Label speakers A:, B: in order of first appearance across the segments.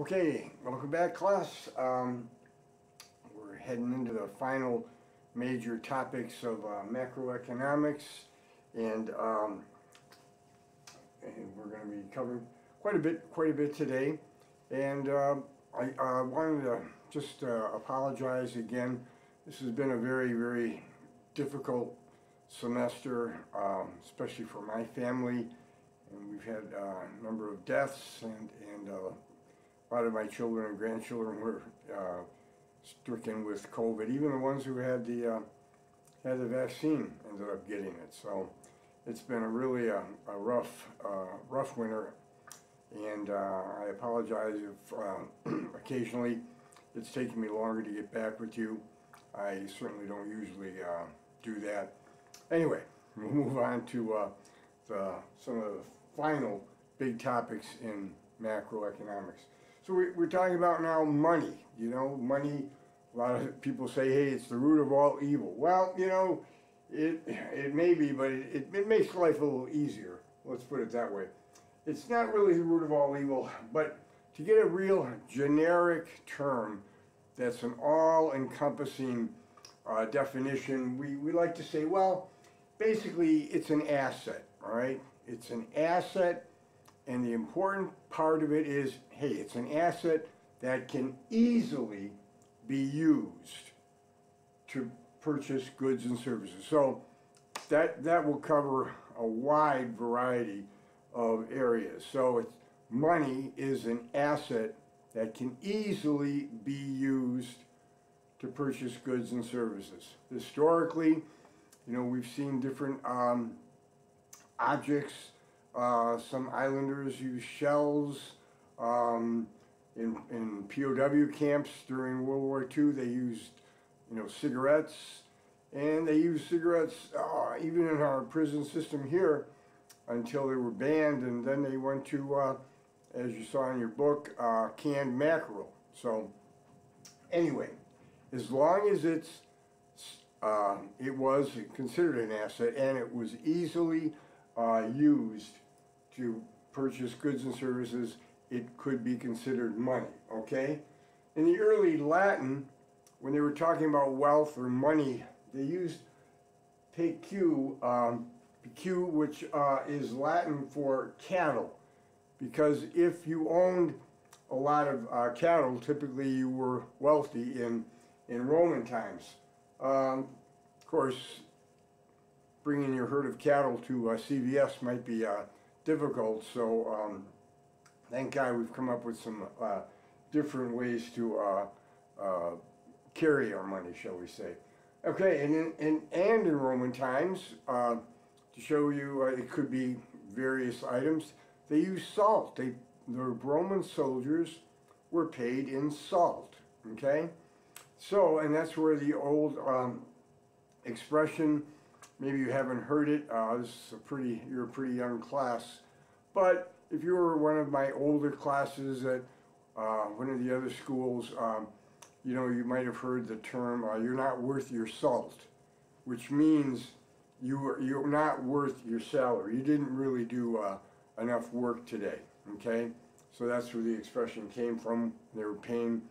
A: Okay, welcome back, class. We're heading into the final major topics of macroeconomics, and we're going to be covering quite a bit today. And I wanted to just apologize again. This has been a very difficult semester, especially for my family, and we've had a number of deaths and a lot of my children and grandchildren were stricken with COVID. Even the ones who had the vaccine ended up getting it. So it's been a really rough winter, and I apologize if occasionally it's taken me longer to get back with you. I certainly don't usually do that. Anyway, we'll move on to some of the final big topics in macroeconomics. So we're talking about now money. You know, money, a lot of people say, hey, it's the root of all evil. Well, you know, it may be, but it makes life a little easier. Let's put it that way. It's not really the root of all evil, but to get a real generic term that's an all-encompassing definition, we like to say, well, basically it's an asset, all right? It's an asset. And the important part of it is, hey, it's an asset that can easily be used to purchase goods and services. So that will cover a wide variety of areas. So money is an asset that can easily be used to purchase goods and services. Historically, you know, we've seen different objects. Some islanders used shells in POW camps during World War II. They used, you know, cigarettes, and they used cigarettes even in our prison system here until they were banned, and then they went to, as you saw in your book, canned mackerel. So anyway, as long as it was considered an asset and it was easily used to purchase goods and services, it could be considered money, okay? In the early Latin, when they were talking about wealth or money, they used pecu, which is Latin for cattle, because if you owned a lot of cattle, typically you were wealthy in Roman times. Of course, bringing your herd of cattle to CVS might be difficult, so thank God we've come up with some different ways to carry our money, shall we say. Okay, and in Roman times, to show you it could be various items, they used salt. The Roman soldiers were paid in salt, okay? So, and that's where the old expression, maybe you haven't heard it, this is you're a pretty young class, but if you were one of my older classes at one of the other schools, you know, you might have heard the term, you're not worth your salt, which means you're not worth your salary. You didn't really do enough work today, okay? So that's where the expression came from. They were paying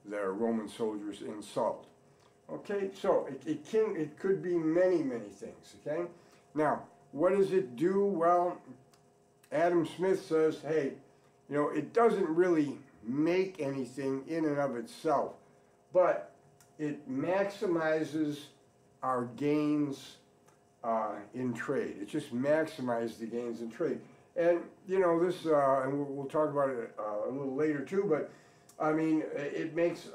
A: the Roman soldiers in salt. Okay, so it could be many things, okay? Now, what does it do? Well, Adam Smith says, hey, you know, it doesn't really make anything in and of itself, but it maximizes our gains in trade. It just maximizes the gains in trade. And, you know, this, and we'll talk about it a little later too, but I mean, it makes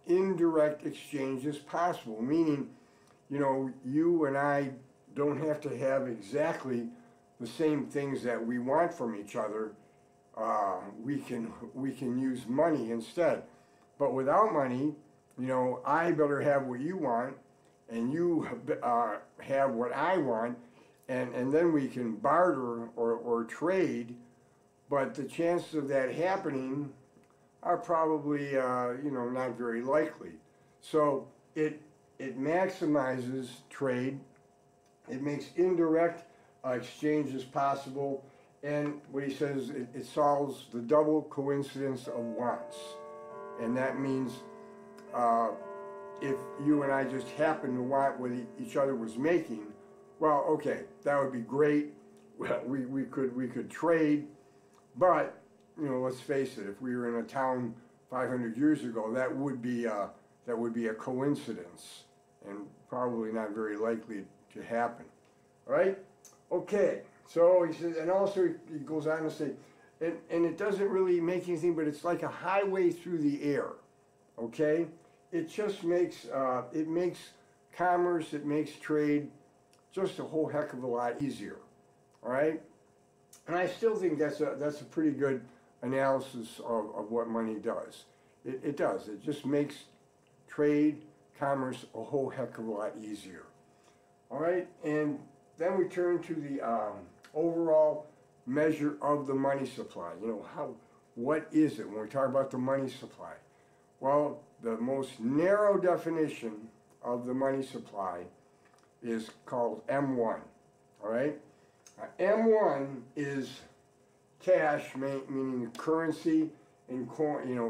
A: indirect exchanges possible, meaning, you know, you and I don't have to have exactly the same things that we want from each other. We can use money instead. But without money, you know, I better have what you want, and you have what I want, and then we can barter or trade. But the chances of that happening are probably, you know, not very likely. So it maximizes trade. It makes indirect exchanges possible, And what he says, it solves the double coincidence of wants. And that means if you and I just happen to want what each other was making, well, okay, that would be great. Well, we could trade, but you know, let's face it, if we were in a town 500 years ago, that would be a coincidence, and probably not very likely to happen. All right? Okay. So he says, and also he goes on to say, and it doesn't really make anything, but it's like a highway through the air. Okay? It just makes it makes commerce, it makes trade just a whole heck of a lot easier. All right? And I still think that's a pretty good analysis of what money does. It does. It just makes trade, commerce a whole heck of a lot easier. All right? And then we turn to the overall measure of the money supply. You know, what is it when we talk about the money supply? Well, the most narrow definition of the money supply is called M1. All right? M1 is cash, meaning currency in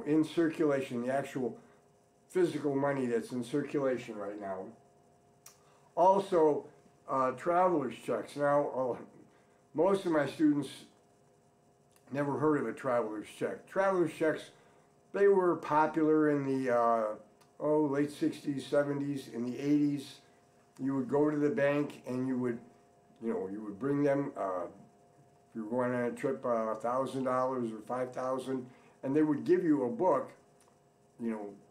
A: in circulation, the actual physical money that's in circulation right now. Also, traveler's checks. Now, most of my students never heard of a traveler's check. Traveler's checks, they were popular in the late 60s, 70s, in the 80s. You would go to the bank and you would bring them, if you were going on a trip, $1,000 or $5,000, and they would give you a book,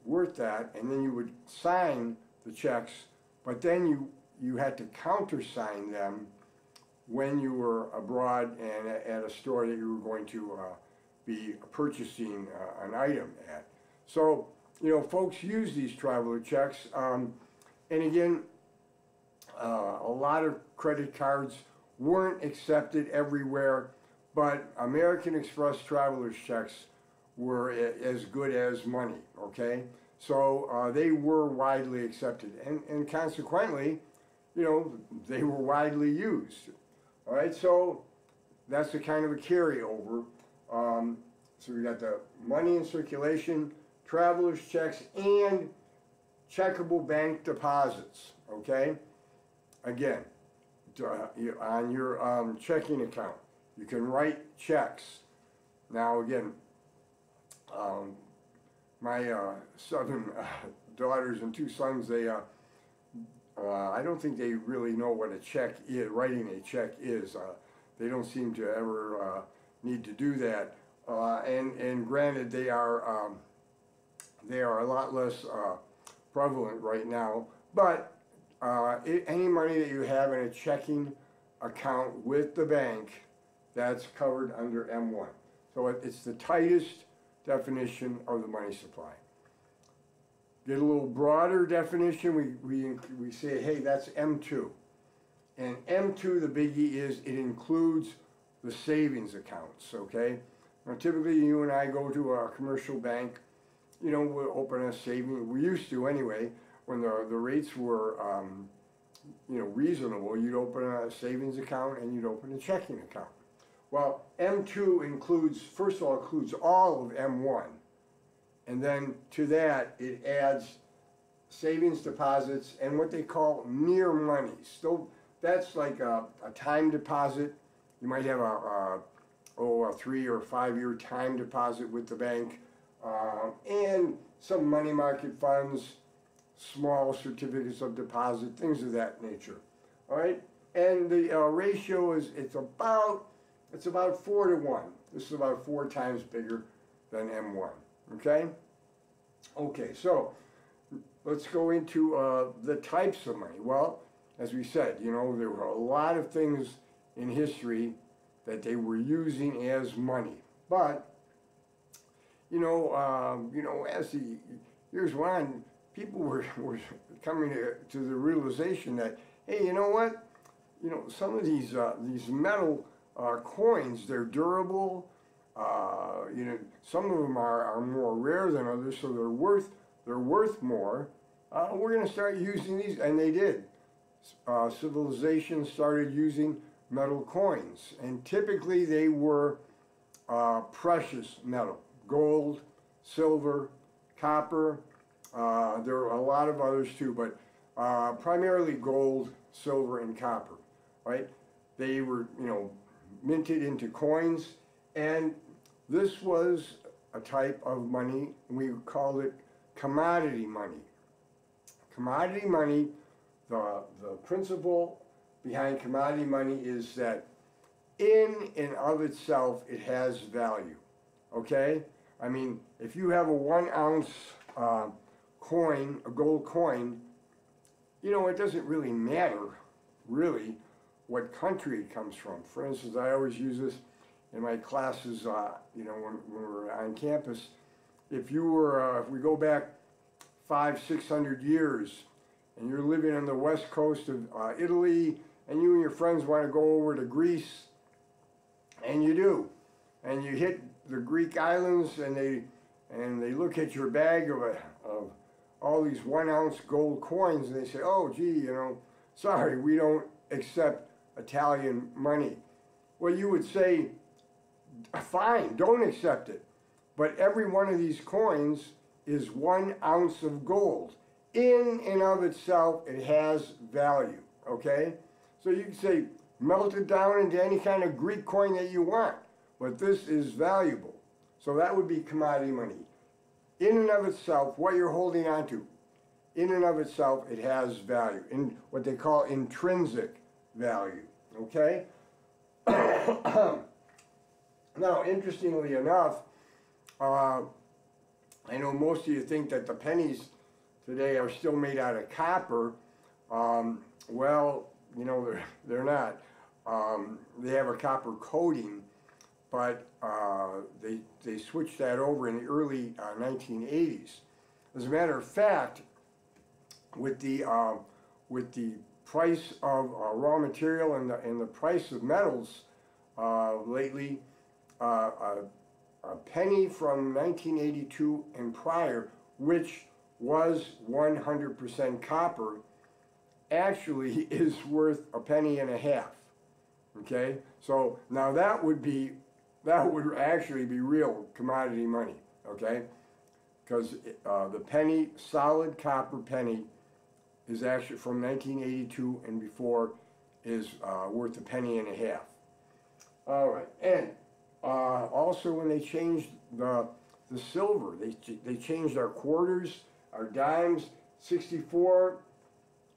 A: worth that, and then you would sign the checks, but then you had to countersign them when you were abroad and at a store that you were going to be purchasing an item at. So, folks use these traveler checks, and again, a lot of credit cards weren't accepted everywhere, but American Express traveler's checks were as good as money, okay? So they were widely accepted, and consequently, they were widely used. All right, so that's a kind of a carryover. So we got the money in circulation, traveler's checks, and checkable bank deposits, okay? Again, on your checking account, you can write checks. Now again, my 7 daughters and 2 sons, they I don't think they really know what a check is, writing a check is. They don't seem to ever need to do that. And granted, they are a lot less prevalent right now. But any money that you have in a checking account with the bank, that's covered under M1. So it's the tightest definition of the money supply. Get a little broader definition, we say, hey, that's M2. And M2, the biggie is it includes the savings accounts, okay? Now, typically, you and I go to a commercial bank, we'll open a savings, we used to anyway, when the rates were, reasonable, you'd open a savings account and you'd open a checking account. Well, M2 includes, first of all, includes all of M1. And then to that, it adds savings deposits and what they call near monies. So that's like a time deposit. You might have a 3 or 5 year time deposit with the bank, and some money market funds, small certificates of deposit, things of that nature. All right, and the ratio is it's about 4 to 1. This is about 4 times bigger than M1. Okay? Okay, so let's go into the types of money. Well, as we said, there were a lot of things in history that they were using as money. But, as the years went on, people were coming to the realization that, hey, you know what? Some of these metal coins, they're durable. Some of them are more rare than others, so they're worth more. We're going to start using these, and they did. Civilizations started using metal coins, and typically they were precious metal, gold, silver, copper. There are a lot of others too, but primarily gold, silver, and copper, right? They were, minted into coins, and this was a type of money, we called it commodity money. Commodity money, the principle behind commodity money is that in and of itself, it has value, okay? I mean, if you have a 1 ounce coin, a gold coin, it doesn't really matter, really, what country it comes from. For instance, I always use this in my classes, when we're on campus. If we go back 500-600 years, and you're living on the west coast of Italy, and you and your friends want to go over to Greece, and you do, and you hit the Greek islands, and they look at your bag of all these 1 ounce gold coins, and they say, oh, gee, sorry, we don't accept Italian money. Well, you would say, fine, don't accept it. But every one of these coins is 1 ounce of gold. In and of itself, it has value, okay? So you can say, melt it down into any kind of Greek coin that you want, but this is valuable. So that would be commodity money. In and of itself, what you're holding on to, in and of itself, it has value, in what they call intrinsic value, okay? Now, interestingly enough, I know most of you think that the pennies today are still made out of copper. Well, they're not. They have a copper coating, but they switched that over in the early 1980s. As a matter of fact, with the price of raw material and the price of metals lately, a penny from 1982 and prior, which was 100% copper, actually is worth a penny and a half. Okay, so now that would actually be real commodity money. Okay, because the penny, solid copper penny, is actually from 1982 and before, is worth a penny and a half. All right, and also when they changed the silver, they changed our quarters, our dimes. 64,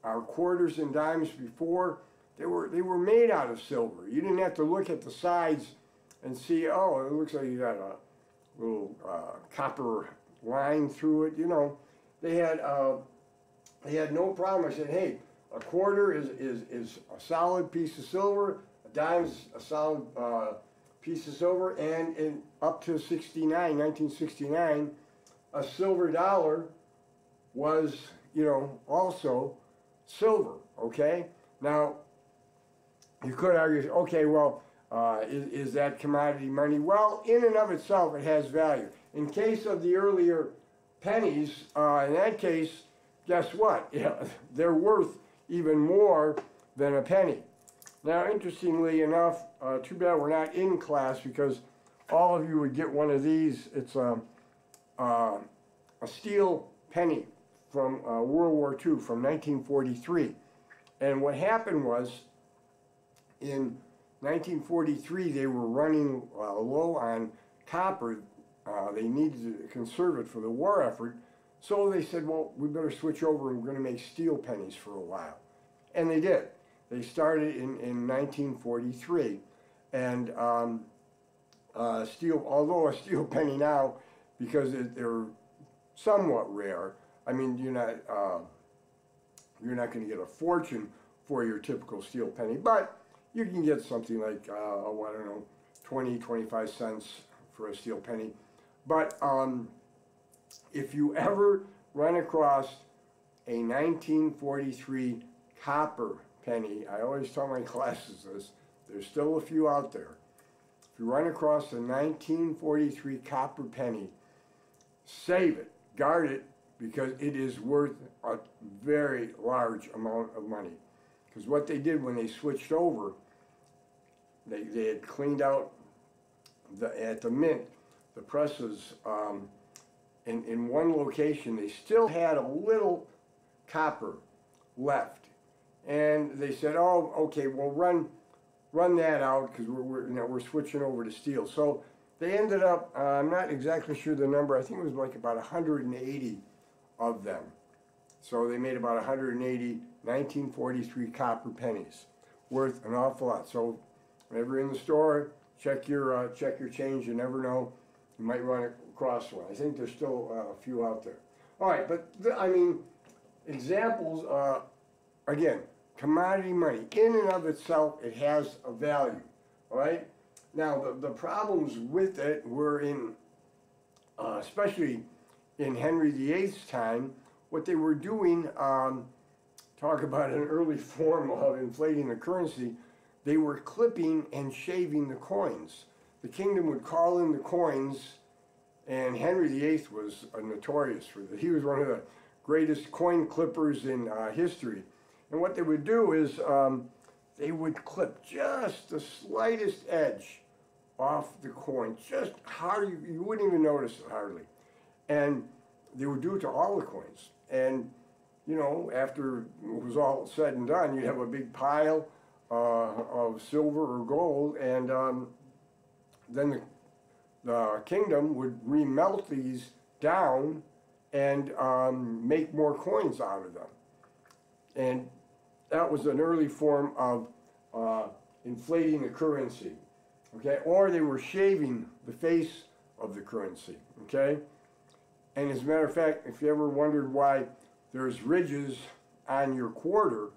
A: our quarters and dimes before, they were made out of silver. You didn't have to look at the sides and see, oh, it looks like you got a little copper line through it. They had no problem. I said, hey, a quarter is a solid piece of silver, a dime's a solid piece of silver, and up to 1969, a silver dollar was, also silver, okay? Now, you could argue, okay, well, is that commodity money? Well, in and of itself, it has value. In case of the earlier pennies, in that case, guess what? They're worth even more than a penny. Now, interestingly enough, too bad we're not in class, because all of you would get one of these. It's a steel penny from World War II, from 1943. And what happened was, in 1943, they were running low on copper. They needed to conserve it for the war effort. So they said, well, we better switch over and we're going to make steel pennies for a while. And they did. They started in 1943. And although a steel penny now, because they're somewhat rare, I mean, you're not going to get a fortune for your typical steel penny, but you can get something like, I don't know, 20, 25 cents for a steel penny. But if you ever run across a 1943 copper penny, I always tell my classes this, there's still a few out there. If you run across a 1943 copper penny, save it, guard it, because it is worth a very large amount of money. Because what they did when they switched over, They had cleaned out at the mint, the presses. In one location, they still had a little copper left, and they said, "Oh, okay, we'll run that out because we're switching over to steel." So they ended up, I'm not exactly sure the number. I think it was like about 180 of them. So they made about 180 1943 copper pennies, worth an awful lot. So whenever you're in the store, check your change. You never know, you might run across one. I think there's still a few out there. All right, but I mean, examples. Again, commodity money in and of itself, it has a value. All right. Now the problems with it were in, especially in Henry VIII's time, what they were doing. Talk about an early form of inflating the currency. They were clipping and shaving the coins. The kingdom would call in the coins, and Henry VIII was notorious for this. He was one of the greatest coin clippers in history. And what they would do is they would clip just the slightest edge off the coin, just how you wouldn't even notice it hardly. And they would do it to all the coins. And you know, after it was all said and done, you'd have a big pile of silver or gold, and then the kingdom would remelt these down and make more coins out of them. And that was an early form of inflating the currency, okay? Or they were shaving the face of the currency, okay? And as a matter of fact, if you ever wondered why there's ridges on your quarter,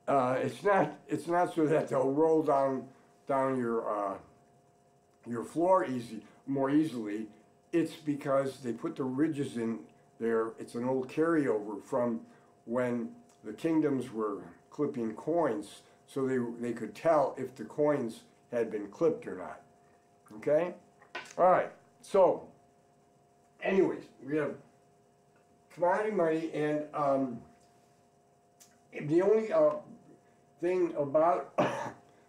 A: it's not so that they'll roll down your floor more easily. It's because they put the ridges in there. It's an old carryover from when the kingdoms were clipping coins, so they could tell if the coins had been clipped or not. Okay? All right. So, anyways, we have commodity money, and the only thing about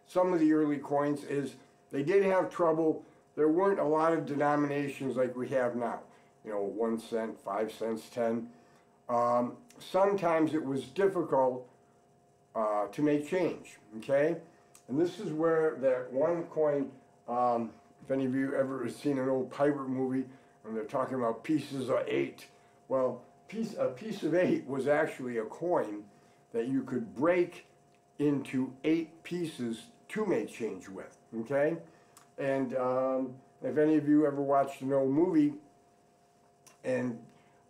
A: some of the early coins is they did have trouble. There weren't a lot of denominations like we have now. You know, 1 cent, 5 cents, 10. Sometimes it was difficult to make change, okay? And this is where that one coin, if any of you ever seen an old pirate movie, and they're talking about pieces of 8. Well, a piece of 8 was actually a coin that you could break into 8 pieces to make change with, okay? And if any of you ever watched an old movie, and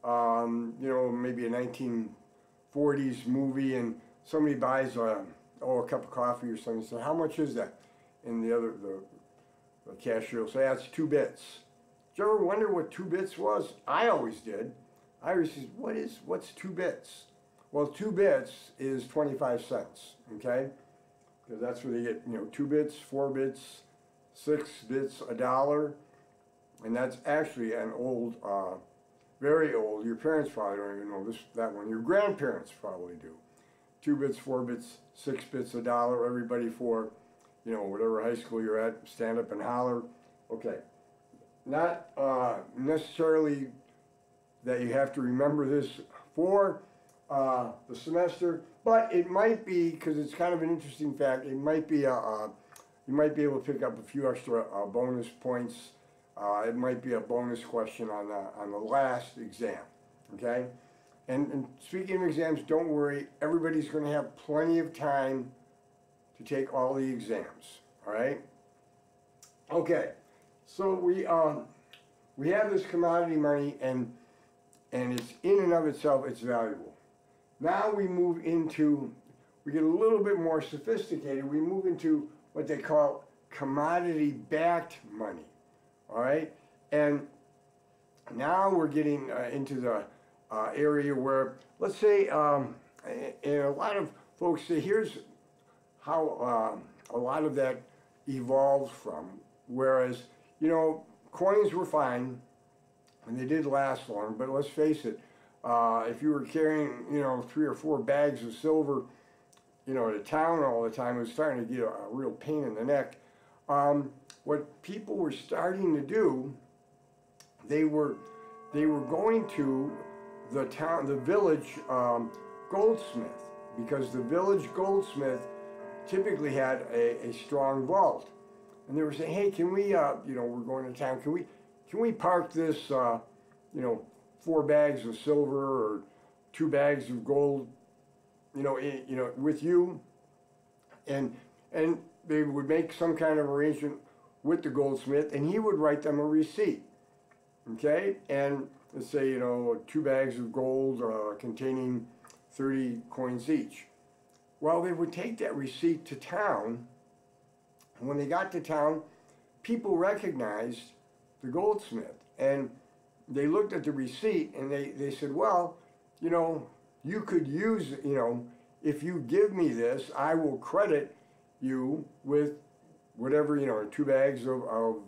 A: you know, maybe a 1940s movie, and somebody buys a cup of coffee or something, so how much is that? And the cashier will say, that's 2 bits. Did you ever wonder what 2 bits was? I always did. I always said, what's 2 bits? Well, 2 bits is 25 cents, okay? Because that's where they get, you know, 2 bits, 4 bits, 6 bits, $1. And that's actually an old, very old, your parents probably don't even know that one. Your grandparents probably do. 2 bits, 4 bits, 6 bits, $1. Everybody for, you know, whatever high school you're at, stand up and holler. Okay. Not necessarily that you have to remember this for the semester, but it might be, because it's kind of an interesting fact, it might be you might be able to pick up a few extra bonus points. It might be a bonus question on the last exam, okay? And speaking of exams, don't worry, everybody's going to have plenty of time to take all the exams, all right? Okay, so we have this commodity money, and it's in and of itself, it's valuable. Now we get a little bit more sophisticated. We move into what they call commodity-backed money, all right? And now we're getting into the area where, let's say, and a lot of folks say, here's how a lot of that evolved from. Whereas, you know, coins were fine, and they did last long, but let's face it, if you were carrying, you know, 3 or 4 bags of silver to town all the time. It was starting to get a real pain in the neck. What people were starting to do, they were going to the village goldsmith, because the village goldsmith typically had a strong vault, and they were saying, "Hey, can we, we're going to town. Can we park this, 4 bags of silver or 2 bags of gold, with you?" And they would make some kind of arrangement with the goldsmith, and he would write them a receipt. Okay, and let's say 2 bags of gold containing 30 coins each. Well, they would take that receipt to town, and when they got to town, people recognized the goldsmith, and they looked at the receipt and they said, "Well, you could use, if you give me this, I will credit you with whatever, 2 bags of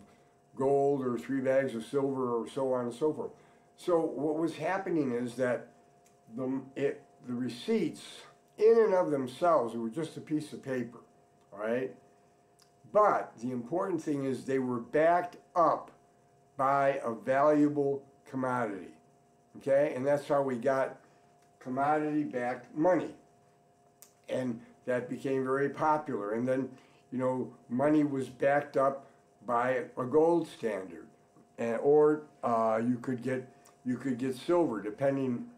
A: gold or 3 bags of silver," or so on and so forth. So what was happening is that the receipts, in and of themselves, were just a piece of paper, all right? But the important thing is they were backed up by a valuable commodity, okay? And that's how we got commodity-backed money. And that became very popular. And then, money was backed up by a gold standard, or you could get silver, depending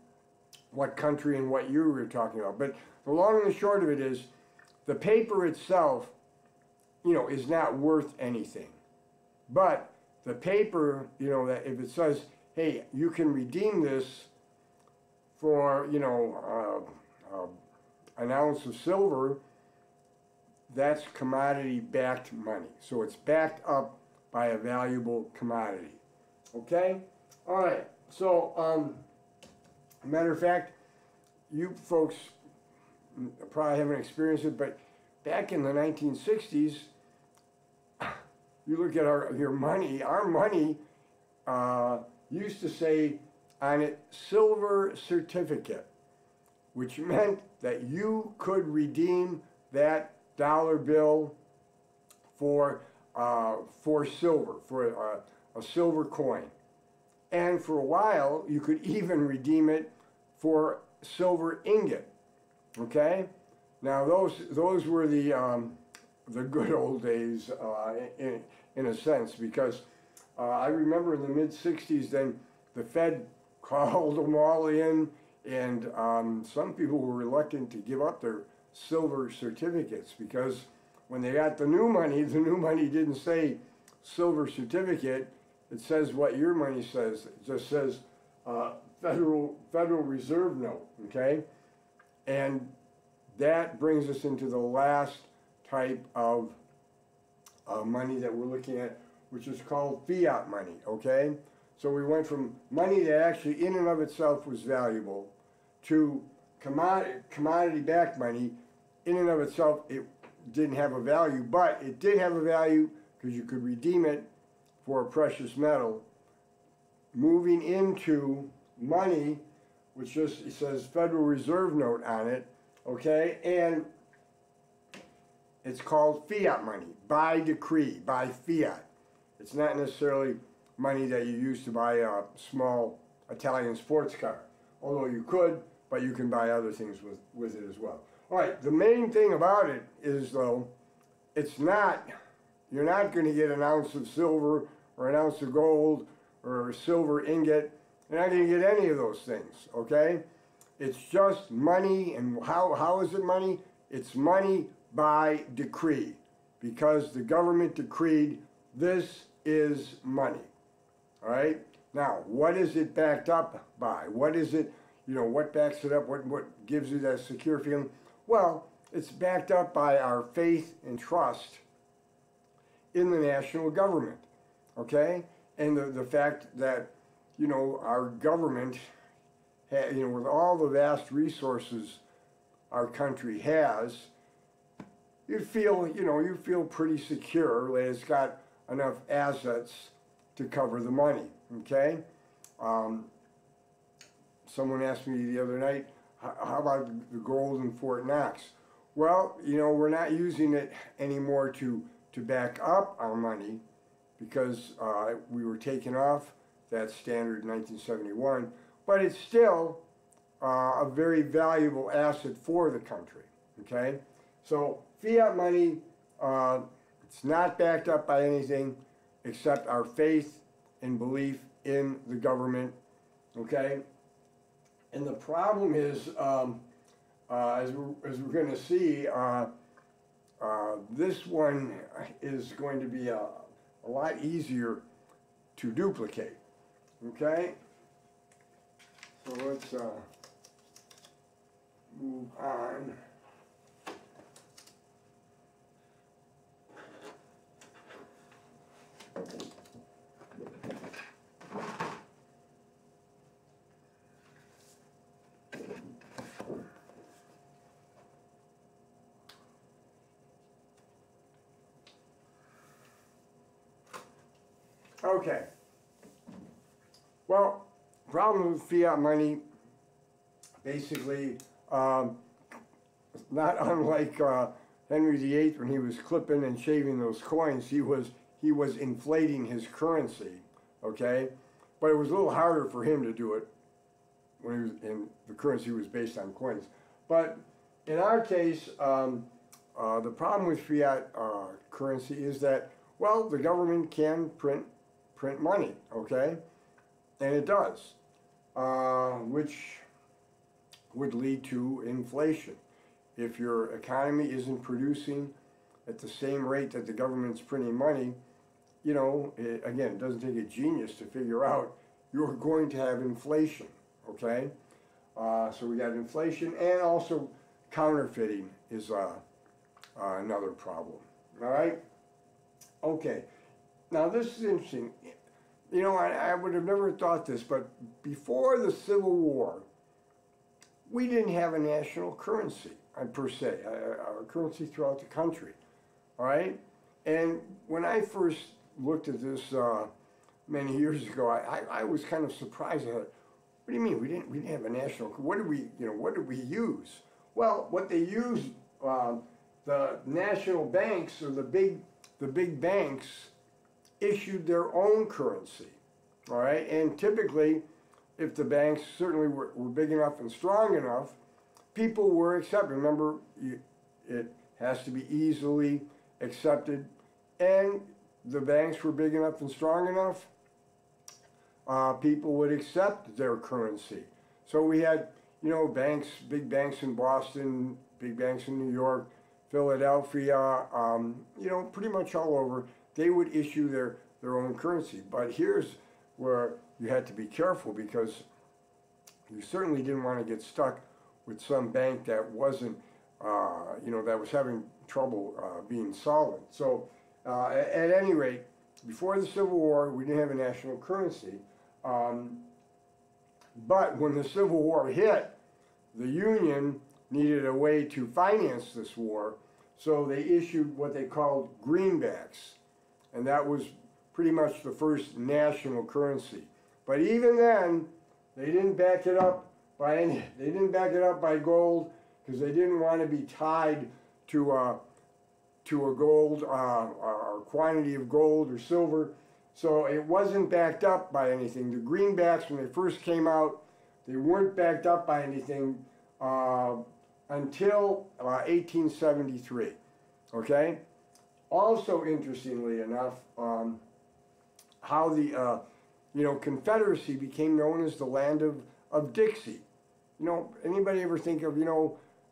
A: what country and what year we were talking about. But the long and the short of it is, the paper itself, is not worth anything. But the paper, that if it says, "Hey, you can redeem this for, an ounce of silver," that's commodity-backed money. So it's backed up by a valuable commodity. Okay? All right. So, matter of fact, you folks probably haven't experienced it, but back in the 1960s, you look at our money used to say on it, "silver certificate," which meant that you could redeem that dollar bill for silver, for a silver coin. And for a while, you could even redeem it for silver ingot. Okay? Now those were the good old days in a sense, because I remember in the mid-60s, then the Fed called them all in, and some people were reluctant to give up their silver certificates, because when they got the new money didn't say silver certificate. It says what your money says. It just says Federal Reserve note, okay? And that brings us into the last type of money that we're looking at, which is called fiat money, okay? So we went from money that actually in and of itself was valuable to commodity-backed money. In and of itself, it didn't have a value, but it did have a value because you could redeem it for a precious metal. Moving into money, which just it says Federal Reserve note on it, okay? And it's called fiat money, by decree, by fiat. It's not necessarily money that you use to buy a small Italian sports car, although you could, but you can buy other things with it as well. All right, the main thing about it is, though, you're not going to get an ounce of silver or an ounce of gold or a silver ingot. You're not going to get any of those things, okay? It's just money. And how is it money? It's money by decree, because the government decreed this is money, all right? Now, what is it backed up by? What is it, what backs it up? What gives you that secure feeling? Well, it's backed up by our faith and trust in the national government, okay? And the fact that, our government, with all the vast resources our country has, you feel pretty secure that it's got enough assets to cover the money, okay? Someone asked me the other night, how about the gold in Fort Knox? Well, we're not using it anymore to back up our money because we were taken off that standard in 1971, but it's still a very valuable asset for the country, okay? So fiat money, it's not backed up by anything except our faith and belief in the government, okay? And the problem is, as we're going to see, this one is going to be a lot easier to duplicate, okay? So let's move on. Okay. Well, problem with fiat money, basically, not unlike Henry VIII when he was clipping and shaving those coins, he was inflating his currency, okay? But it was a little harder for him to do it when he was in the currency was based on coins. But in our case, the problem with fiat currency is that, well, the government can print money, okay? And it does, which would lead to inflation. If your economy isn't producing at the same rate that the government's printing money, again, it doesn't take a genius to figure out you're going to have inflation, okay? So we got inflation, and also counterfeiting is another problem, all right? Okay, now this is interesting. I would have never thought this, but before the Civil War, we didn't have a national currency, per se, a currency throughout the country, all right? And when I first looked at this many years ago, I was kind of surprised. I thought, what do you mean we didn't have a national? What did we use? Well, what they used, the national banks or the big banks issued their own currency, all right? And typically, if the banks certainly were big enough and strong enough, people were accepted. Remember, it has to be easily accepted, and the banks were big enough and strong enough, people would accept their currency. So we had, banks, big banks in Boston, big banks in New York, Philadelphia, pretty much all over. They would issue their own currency. But here's where you had to be careful, because you certainly didn't want to get stuck with some bank that wasn't, that was having trouble being solvent. So at any rate, before the Civil War, we didn't have a national currency. But when the Civil War hit, the Union needed a way to finance this war, so they issued what they called greenbacks. And that was pretty much the first national currency. But even then, they didn't back it up by gold, because they didn't want to be tied to a gold or quantity of gold or silver. So it wasn't backed up by anything. The greenbacks, when they first came out, they weren't backed up by anything until 1873. Okay. Also, interestingly enough, how the Confederacy became known as the land of Dixie. Anybody ever think of,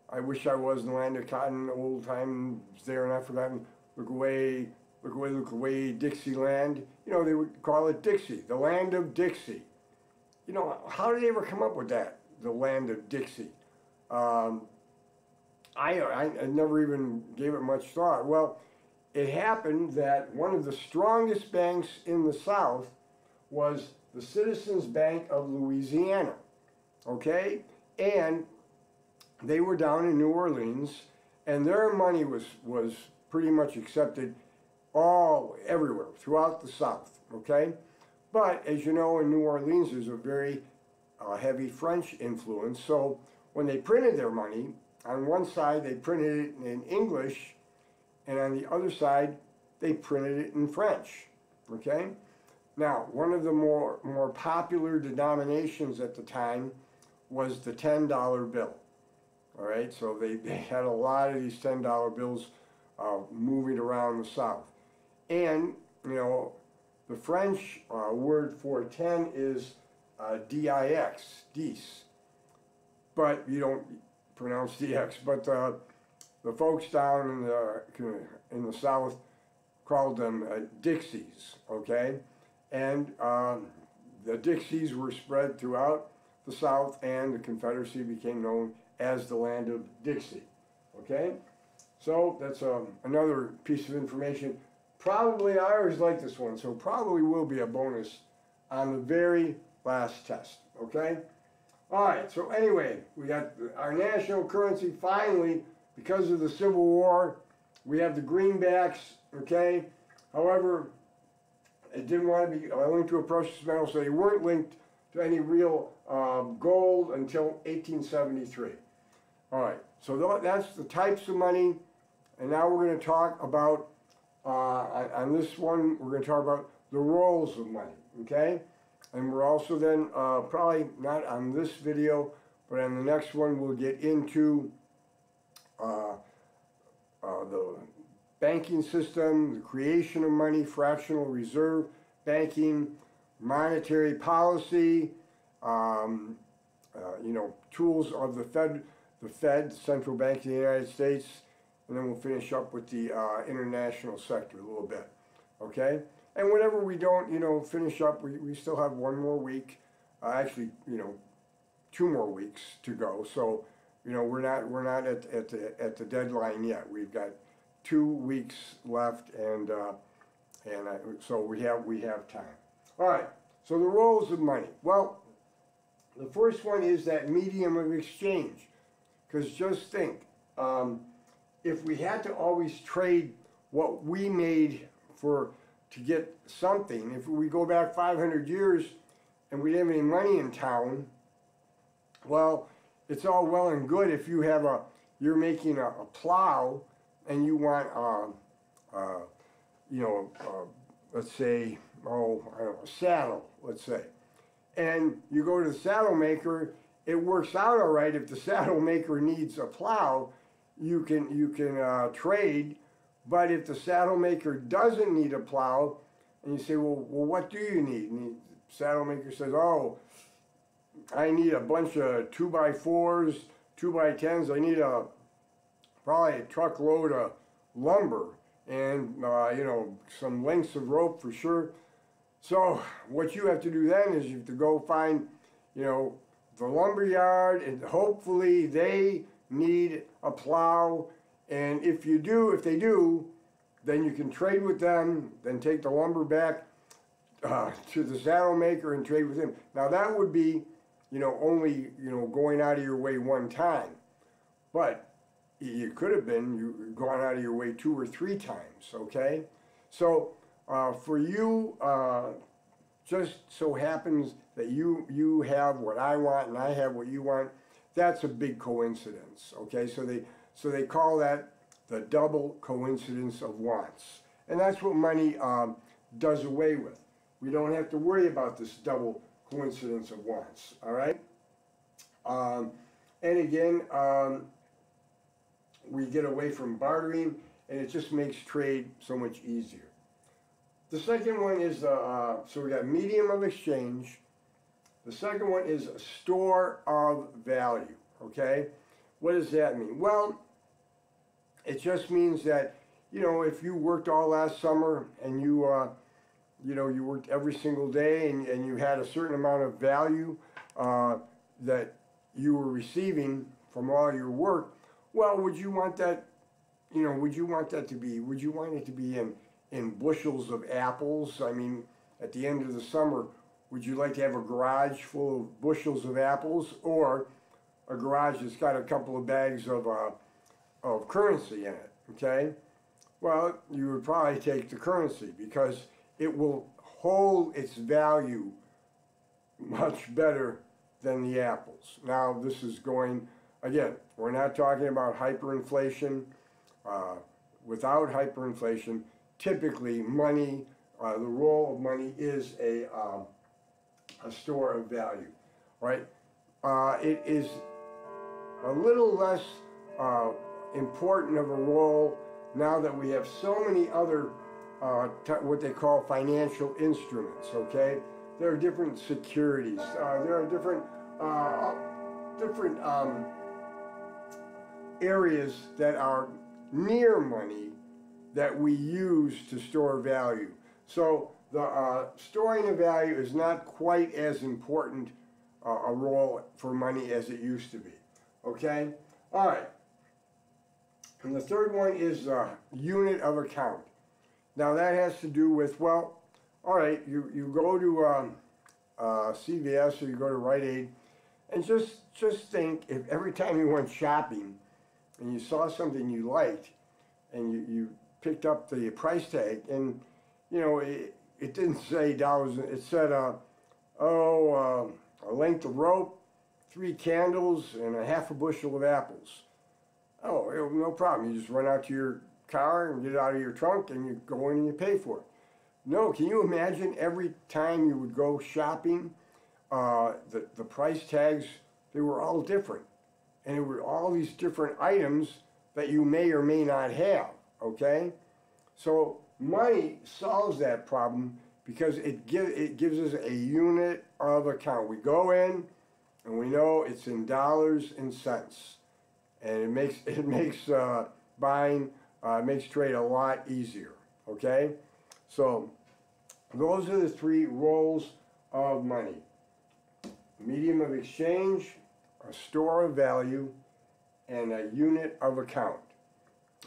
A: I wish I was in the land of cotton, old times there and I've forgotten, look away, Dixieland. They would call it Dixie, the land of Dixie. How did they ever come up with that, the land of Dixie? I never even gave it much thought. Well, it happened that one of the strongest banks in the South was the Citizens Bank of Louisiana, okay? And they were down in New Orleans, and their money was pretty much accepted everywhere, throughout the South, okay? But, as you know, in New Orleans, there's a very heavy French influence, so when they printed their money, on one side they printed it in English, and on the other side they printed it in French. Okay? Now, one of the more popular denominations at the time was the $10 bill. All right, so they had a lot of these $10 bills moving around the South. And, you know, the French word for 10 is D-I-X, dix. But you don't pronounce DX. But the folks down in the South called them Dixies, okay? And the Dixies were spread throughout the South, and the Confederacy became known as the land of Dixie, okay? So that's another piece of information. Probably, I always like this one, so probably will be a bonus on the very last test, okay? All right, so anyway, we got our national currency finally, because of the Civil War, we have the greenbacks, okay? However, it didn't want to be linked to a precious metal, so they weren't linked to any real gold until 1873. All right, so that's the types of money, and now we're going to talk about, on this one, we're going to talk about the roles of money, okay? And we're also then, probably not on this video, but on the next one, we'll get into the banking system, the creation of money, fractional reserve banking, monetary policy, you know, tools of the Fed, Central Bank of the United States, and then we'll finish up with the international sector a little bit, okay? And whatever we don't, you know, finish up, we still have one more week, actually, you know, 2 more weeks to go. So, you know, we're not at the deadline yet. We've got 2 weeks left, and so we have time. All right. So the roles of money. Well, the first one is that medium of exchange, because just think, if we had to always trade what we made to get something, if we go back 500 years and we didn't have any money in town, well, it's all well and good if you have you're making a plow and you want, you know, let's say, I don't know, a saddle, let's say. And you go to the saddle maker, it works out all right. If the saddle maker needs a plow, you can trade. But if the saddle maker doesn't need a plow, and you say, well, what do you need? And the saddle maker says, oh, I need a bunch of 2x4s, 2x10s. I need probably a truckload of lumber and, you know, some lengths of rope for sure. So what you have to do then is you have to go find, you know, the lumber yard, and hopefully they need a plow. And if they do, then you can trade with them, then take the lumber back to the saddle maker and trade with him. Now that would be, you know, only, you know, going out of your way one time. But it could have been you gone out of your way 2 or 3 times, okay? So for you, just so happens that you have what I want and I have what you want. That's a big coincidence, okay? So they call that the double coincidence of wants. And that's what money does away with. We don't have to worry about this double coincidence of wants, all right? And again, we get away from bartering, and it just makes trade so much easier. The second one is, so we got medium of exchange. The second one is a store of value, okay? What does that mean? Well, it just means that, you know, if you worked all last summer and you know, you worked every single day and you had a certain amount of value that you were receiving from all your work, well, would you want that, you know, would you want it to be in bushels of apples? I mean, at the end of the summer, would you like to have a garage full of bushels of apples, or a garage that's got a couple of bags of currency in it, okay? Well, you would probably take the currency because it will hold its value much better than the apples. Now, this is going again, we're not talking about hyperinflation. Without hyperinflation, typically money, the role of money is a store of value, right? It is a little less important of a role now that we have so many other what they call financial instruments, okay? There are different securities, there are different areas that are near money that we use to store value. So the storing of value is not quite as important a role for money as it used to be, okay? All right, and the third one is unit of account. Now that has to do with, well, all right, you go to CVS or you go to Rite Aid, and just think if every time you went shopping and you saw something you liked and you picked up the price tag and, you know, it didn't say dollars, it said, a length of rope, 3 candles, and a half a bushel of apples. Oh, no problem. You just run out to your car and get it out of your trunk and you go in and you pay for it. No, can you imagine every time you would go shopping, the price tags, they were all different. And there were all these different items that you may or may not have, okay? So money solves that problem because it gives us a unit of account. We go in and we know it's in dollars and cents. And it makes buying, makes trade a lot easier, okay? So those are the 3 roles of money. Medium of exchange, a store of value, and a unit of account.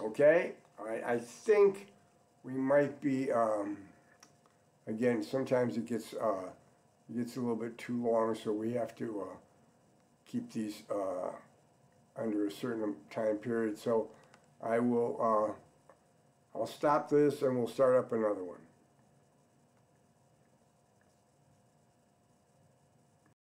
A: Okay? All right, I think we might be, again, sometimes it gets a little bit too long, so we have to keep these under a certain time period. So I will, I'll stop this and we'll start up another one.